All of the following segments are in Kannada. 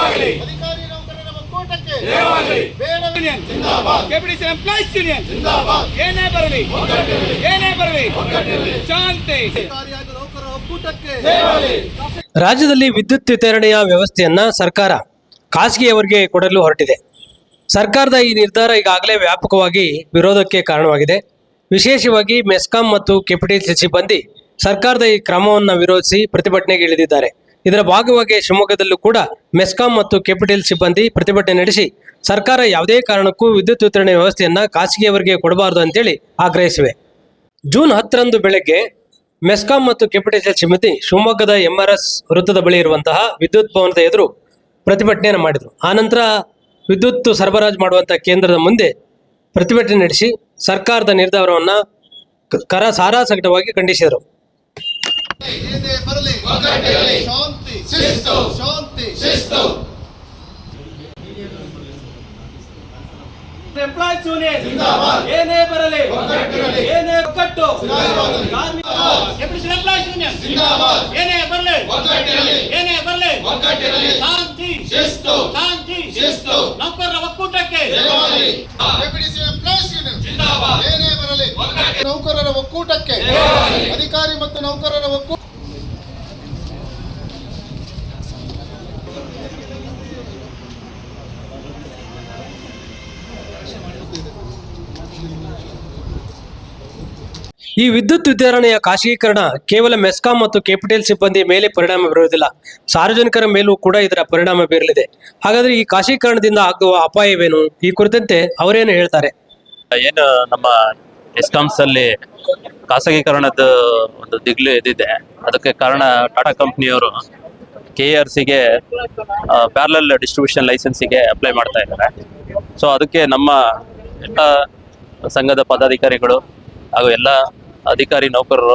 ಅಧಿಕಾರಿ ನೌಕರರ ಒಕ್ಕೂಟಕ್ಕೆ ಕೆಪಿಟಿಸಿ ಎಂಪ್ಲಾಯೀಸ್ ಯೂನಿಯನ್ ಏನೇ ಬರಲಿ ಶಾಂತಿ. ನೌಕರರ ಒಕ್ಕೂಟಕ್ಕೆ ರಾಜ್ಯದಲ್ಲಿ ವಿದ್ಯುತ್ ವಿತರಣೆಯ ವ್ಯವಸ್ಥೆಯನ್ನ ಸರ್ಕಾರ ಖಾಸಗಿಯವರಿಗೆ ಕೊಡಲು ಹೊರಟಿದೆ. ಸರ್ಕಾರದ ಈ ನಿರ್ಧಾರ ಈಗಾಗಲೇ ವ್ಯಾಪಕವಾಗಿ ವಿರೋಧಕ್ಕೆ ಕಾರಣವಾಗಿದೆ. ವಿಶೇಷವಾಗಿ ಮೆಸ್ಕಾಂ ಮತ್ತು ಕೆಪಿಟಿಸಿ ಸಿಬ್ಬಂದಿ ಸರ್ಕಾರದ ಈ ಕ್ರಮವನ್ನು ವಿರೋಧಿಸಿ ಪ್ರತಿಭಟನೆಗೆ ಇಳಿದಿದ್ದಾರೆ. ಇದರ ಭಾಗವಾಗಿ ಶಿವಮೊಗ್ಗದಲ್ಲೂ ಕೂಡ ಮೆಸ್ಕಾಂ ಮತ್ತು ಕೆಪಿಟಿಸಿ ಸಿಬ್ಬಂದಿ ಪ್ರತಿಭಟನೆ ನಡೆಸಿ ಸರ್ಕಾರ ಯಾವುದೇ ಕಾರಣಕ್ಕೂ ವಿದ್ಯುತ್ ವಿತರಣೆ ವ್ಯವಸ್ಥೆಯನ್ನ ಖಾಸಗಿಯವರಿಗೆ ಕೊಡಬಾರದು ಅಂತೇಳಿ ಆಗ್ರಹಿಸಿವೆ. ಜೂನ್ 10ರಂದು ಬೆಳಗ್ಗೆ ಮೆಸ್ಕಾಂ ಮತ್ತು ಕೆಪಿಟಿಸಿ ಸಿಬ್ಬಂದಿ ಶಿವಮೊಗ್ಗದ MRS ವೃತ್ತದ ಬಳಿ ಇರುವಂತಹ ವಿದ್ಯುತ್ ಭವನದ ಎದುರು ಪ್ರತಿಭಟನೆಯನ್ನು ಮಾಡಿದರು. ಆನಂತರ ವಿದ್ಯುತ್ ಸರಬರಾಜು ಮಾಡುವಂತಹ ಕೇಂದ್ರದ ಮುಂದೆ ಪ್ರತಿಭಟನೆ ನಡೆಸಿ ಸರ್ಕಾರದ ನಿರ್ಧಾರವನ್ನು ಸಾರಾಸಗಟವಾಗಿ ಖಂಡಿಸಿದರು. ಏನೇ ಬರಲಿ ಶಾಂತಿ ಶಾಂತಿ ಎಂಪ್ಲಾಯೀಸ್ ಯೂನಿಯನ್ ಏನೇ ಬರಲಿ ಏನೇ ಒಕ್ಕಟ್ಟು ಕೆಪಿಟಿಸಿ ಎಂಪ್ಲಾಯೀಸ್ ಯೂನಿಯನ್ ಏನೇ ಬರಲಿ ಶಾಂತಿ ನೌಕರರ ಒಕ್ಕೂಟಕ್ಕೆ ಕೆಪಿಟಿಸಿ ಎಂಪ್ಲಾಯೀಸ್ ಯೂನಿಯನ್ ಏನೇ ಬರಲಿ ನೌಕರರ ಒಕ್ಕೂಟಕ್ಕೆ ಅಧಿಕಾರಿ ಮತ್ತು ನೌಕರರ ಒಕ್ಕೂಟ ಈ ವಿದ್ಯುತ್ ವಿತರಣೆಯ ಖಾಸಗೀಕರಣ ಕೇವಲ ಮೆಸ್ಕಾಂ ಮತ್ತು ಕೆಪಿಟಿಸಿ ಸಿಬ್ಬಂದಿ ಮೇಲೆ ಪರಿಣಾಮ ಬೀರುವುದಿಲ್ಲ, ಸಾರ್ವಜನಿಕರ ಮೇಲೂ ಕೂಡ ಇದರ ಪರಿಣಾಮ ಬೀರಲಿದೆ. ಹಾಗಾದ್ರೆ ಈ ಖಾಸಗೀಕರಣದಿಂದ ಆಗುವ ಅಪಾಯವೇನು? ಈ ಕುರಿತಂತೆ ಅವರೇನು ಹೇಳ್ತಾರೆ? ಏನು ನಮ್ಮ ಎಸ್ಕಾಮ್ಸ್ ಅಲ್ಲಿ ಖಾಸಗೀಕರಣದ ಒಂದು ದಿಗ್ಲು ಎದ್ದಿದೆ. ಅದಕ್ಕೆ ಕಾರಣ ಟಾಟಾ ಕಂಪ್ನಿಯವರು KRCಗೆ ಪ್ಯಾರಲಲ್ ಡಿಸ್ಟ್ರಿಬ್ಯೂಷನ್ ಲೈಸೆನ್ಸಿಗೆ ಅಪ್ಲೈ ಮಾಡ್ತಾ ಇದ್ದಾರೆ. ಸೊ ಅದಕ್ಕೆ ನಮ್ಮ ಎಲ್ಲ ಸಂಘದ ಪದಾಧಿಕಾರಿಗಳು ಹಾಗೂ ಎಲ್ಲ ಅಧಿಕಾರಿ ನೌಕರರು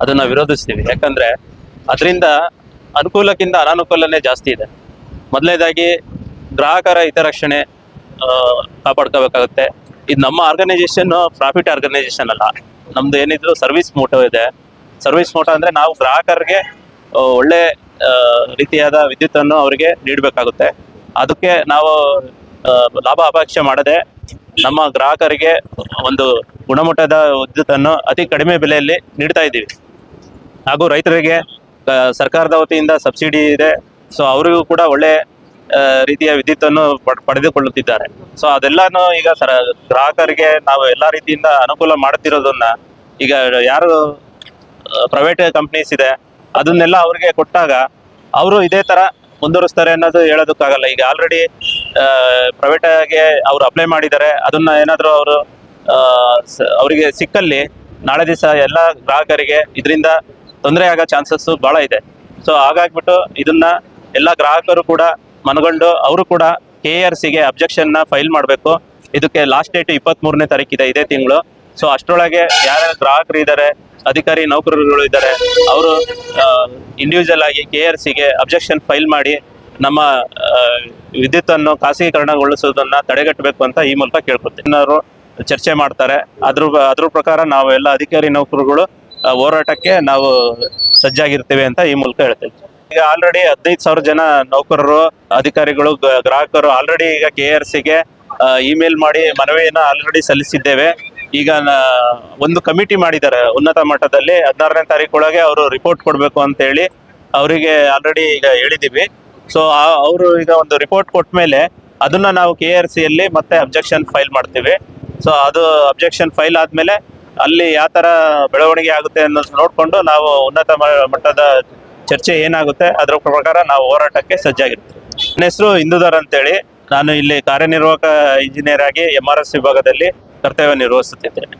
ಅದನ್ನು ವಿರೋಧಿಸ್ತೀವಿ. ಯಾಕಂದರೆ ಅದರಿಂದ ಅನುಕೂಲಕ್ಕಿಂತ ಅನಾನುಕೂಲನೇ ಜಾಸ್ತಿ ಇದೆ. ಮೊದಲನೇದಾಗಿ ಗ್ರಾಹಕರ ಹಿತರಕ್ಷಣೆ ಕಾಪಾಡ್ಕೋಬೇಕಾಗುತ್ತೆ. ಇದು ನಮ್ಮ ಆರ್ಗನೈಸೇಷನ್ ಪ್ರಾಫಿಟ್ ಆರ್ಗನೈಸೇಷನ್ ಅಲ್ಲ, ನಮ್ದು ಏನಿದ್ರು ಸರ್ವಿಸ್ ಮೋಟೋ ಇದೆ. ಸರ್ವಿಸ್ ಮೋಟೋ ಅಂದರೆ ನಾವು ಗ್ರಾಹಕರಿಗೆ ಒಳ್ಳೆ ರೀತಿಯಾದ ವಿದ್ಯುತ್ತನ್ನು ಅವರಿಗೆ ನೀಡಬೇಕಾಗುತ್ತೆ. ಅದಕ್ಕೆ ನಾವು ಲಾಭ ಅಪೇಕ್ಷೆ ಮಾಡದೆ ನಮ್ಮ ಗ್ರಾಹಕರಿಗೆ ಒಂದು ಗುಣಮಟ್ಟದ ವಿದ್ಯುತ್ತನ್ನು ಅತಿ ಕಡಿಮೆ ಬೆಲೆಯಲ್ಲಿ ನೀಡ್ತಾ ಇದ್ದೀವಿ. ಹಾಗೂ ರೈತರಿಗೆ ಸರ್ಕಾರದ ವತಿಯಿಂದ ಸಬ್ಸಿಡಿ ಇದೆ. ಸೊ ಅವರಿಗೂ ಕೂಡ ಒಳ್ಳೆ ರೀತಿಯ ವಿದ್ಯುತ್ತನ್ನು ಪಡೆದುಕೊಳ್ಳುತ್ತಿದ್ದಾರೆ. ಸೊ ಅದೆಲ್ಲನೂ ಈಗ ಗ್ರಾಹಕರಿಗೆ ನಾವು ಎಲ್ಲ ರೀತಿಯಿಂದ ಅನುಕೂಲ ಮಾಡುತ್ತಿರೋದನ್ನ ಈಗ ಯಾರು ಪ್ರೈವೇಟ್ ಕಂಪ್ನೀಸ್ ಇದೆ ಅದನ್ನೆಲ್ಲ ಅವ್ರಿಗೆ ಕೊಟ್ಟಾಗ ಅವರು ಇದೇ ಥರ ಮುಂದುವರಿಸ್ತಾರೆ ಅನ್ನೋದು ಹೇಳೋದಕ್ಕಾಗಲ್ಲ. ಈಗ ಆಲ್ರೆಡಿ ಪ್ರೈವೇಟ್ ಆಗಿ ಅವರು ಅಪ್ಲೈ ಮಾಡಿದ್ದಾರೆ. ಅದನ್ನ ಏನಾದರೂ ಅವರು ಅವರಿಗೆ ಸಿಕ್ಕಲ್ಲಿ ನಾಳೆ ದಿವಸ ಎಲ್ಲ ಗ್ರಾಹಕರಿಗೆ ಇದರಿಂದ ತೊಂದರೆ ಆಗೋ ಚಾನ್ಸಸ್ಸು ಭಾಳ ಇದೆ. ಸೊ ಹಾಗಾಗ್ಬಿಟ್ಟು ಇದನ್ನ ಎಲ್ಲ ಗ್ರಾಹಕರು ಕೂಡ ಮನಗಂಡು ಅವರು ಕೂಡ KRCಗೆ ಅಬ್ಜೆಕ್ಷನ್ನ ಫೈಲ್ ಮಾಡಬೇಕು. ಇದಕ್ಕೆ ಲಾಸ್ಟ್ ಡೇಟ್ 23ನೇ ತಾರೀಕಿದೆ, ಇದೇ ತಿಂಗಳು. ಸೊ ಅಷ್ಟರೊಳಗೆ ಯಾರ್ಯಾರು ಗ್ರಾಹಕರು ಇದ್ದಾರೆ, ಅಧಿಕಾರಿ ನೌಕರರುಗಳು ಇದ್ದಾರೆ, ಅವರು ಇಂಡಿವಿಜುವಲ್ ಆಗಿ KRCಗೆ ಅಬ್ಜೆಕ್ಷನ್ ಫೈಲ್ ಮಾಡಿ ನಮ್ಮ ವಿದ್ಯುತ್ತನ್ನು ಖಾಸಗೀಕರಣಗೊಳಿಸೋದನ್ನ ತಡೆಗಟ್ಟಬೇಕು ಅಂತ ಈ ಮೂಲಕ ಕೇಳ್ಕೊತೀನಿ. ಅವರು ಚರ್ಚೆ ಮಾಡ್ತಾರೆ. ಅದ್ರ ಪ್ರಕಾರ ನಾವು ಎಲ್ಲ ಅಧಿಕಾರಿ ನೌಕರರುಗಳು ಹೋರಾಟಕ್ಕೆ ನಾವು ಸಜ್ಜಾಗಿರ್ತೇವೆ ಅಂತ ಈ ಮೂಲಕ ಹೇಳ್ತೇವೆ. ಈಗ ಆಲ್ರೆಡಿ 15,000 ಜನ ನೌಕರರು, ಅಧಿಕಾರಿಗಳು, ಗ್ರಾಹಕರು ಆಲ್ರೆಡಿ ಈಗ KRCಗೆ ಇಮೇಲ್ ಮಾಡಿ ಮನವಿಯನ್ನು ಆಲ್ರೆಡಿ ಸಲ್ಲಿಸಿದ್ದೇವೆ. ಈಗ ಒಂದು ಕಮಿಟಿ ಮಾಡಿದ್ದಾರೆ ಉನ್ನತ ಮಟ್ಟದಲ್ಲಿ. 16ನೇ ತಾರೀಕೊಳಗೆ ಅವರು ರಿಪೋರ್ಟ್ ಕೊಡಬೇಕು ಅಂತ ಹೇಳಿ ಅವರಿಗೆ ಆಲ್ರೆಡಿ ಈಗ ಹೇಳಿದ್ದೀವಿ. ಸೊ ಅವರು ಈಗ ಒಂದು ರಿಪೋರ್ಟ್ ಕೊಟ್ಟ ಮೇಲೆ ಅದನ್ನ ನಾವು KRCಯಲ್ಲಿ ಮತ್ತೆ ಅಬ್ಜೆಕ್ಷನ್ ಫೈಲ್ ಮಾಡ್ತೀವಿ. ಸೊ ಅದು ಅಬ್ಜೆಕ್ಷನ್ ಫೈಲ್ ಆದಮೇಲೆ ಅಲ್ಲಿ ಯಾವ ಥರ ಬೆಳವಣಿಗೆ ಆಗುತ್ತೆ ಅನ್ನೋದು ನೋಡಿಕೊಂಡು ನಾವು ಉನ್ನತ ಮಟ್ಟದ ಚರ್ಚೆ ಏನಾಗುತ್ತೆ ಅದರ ಪ್ರಕಾರ ನಾವು ಹೋರಾಟಕ್ಕೆ ಸಜ್ಜಾಗಿರ್ತೀವಿ. ನನ್ನ ಹೆಸರು ಇಂದುಧರ್ ಅಂತೇಳಿ, ನಾನು ಇಲ್ಲಿ ಕಾರ್ಯನಿರ್ವಾಹಕ ಇಂಜಿನಿಯರ್ ಆಗಿ MRS ವಿಭಾಗದಲ್ಲಿ ಕರ್ತವ್ಯ ನಿರ್ವಹಿಸುತ್ತಿದ್ದೇನೆ.